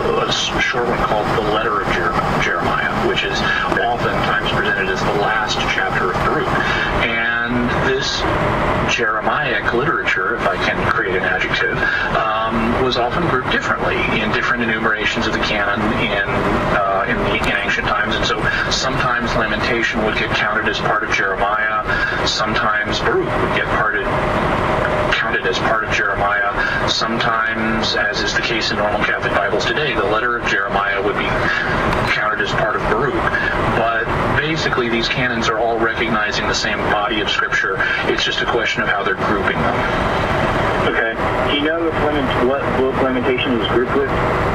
a short one called the Letter of Jeremiah, which is oftentimes presented as the last chapter of Baruch. And this Jeremiac literature, if I can create an adjective, was often grouped differently in different enumerations of the canon in ancient times. And so sometimes Lamentation would get counted as part of Jeremiah, sometimes Baruch would get counted as part of Jeremiah. Sometimes, as is the case in normal Catholic Bibles today, the Letter of Jeremiah would be counted as part of Baruch. But basically, these canons are all recognizing the same body of Scripture. It's just a question of how they're grouping them. Okay. Do you know what book Lamentation was grouped with?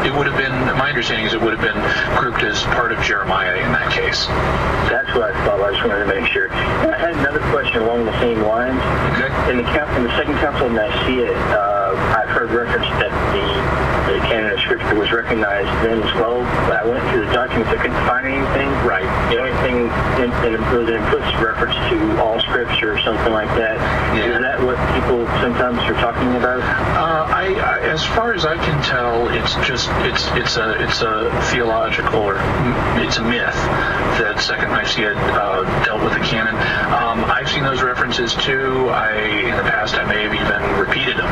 It would have been, my understanding is it would have been grouped as part of Jeremiah in that case. That's what I thought. I just wanted to make sure. I had another question along the same lines. Okay. In the Second Council of Nicaea, I've heard reference that the canon of Scripture was recognized then as well. But I went through the documents, I couldn't find anything. Right. The only thing in those inputs reference to all Scripture or something like that. Yeah. Is that what people sometimes are talking about? As far as I can tell, it's a theological, or it's a myth that Second Nicaea dealt with the canon. I've seen those references too. In the past I may have even repeated them,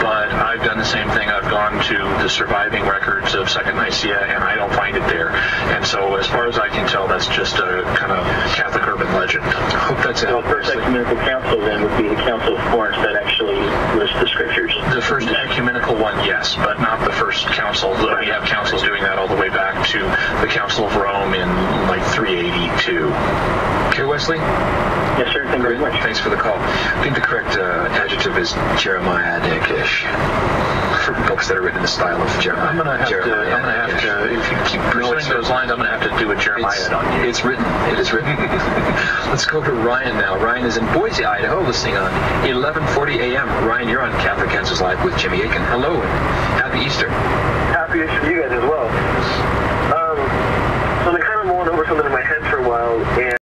but I've done the same thing. I've gone to the surviving records of Second Nicaea and I don't find it there. And so as far as I can tell, that's just a kind of Catholic urban legend. I hope that's it. So the First Ecumenical Council then would be the Council of Florence that actually lists the Scriptures. The first ecumenical one, yes, but not the first council. We have councils doing that all the way back to the Council of Rome in like 382. Okay, Wesley? Yes, sir. Thank you very much. Thanks for the call. I think the correct adjective is Jeremiadic-ish. For books that are written in the style of Jeremiah. I'm gonna have to. If you keep pursuing those lines, I'm gonna have to do a Jeremiah on you. It's written. It is written. Let's go to Ryan now. Ryan is in Boise, Idaho, listening on 11:40 a.m. Ryan, you're on Catholic Answers Live with Jimmy Akin. Hello and happy Easter. Happy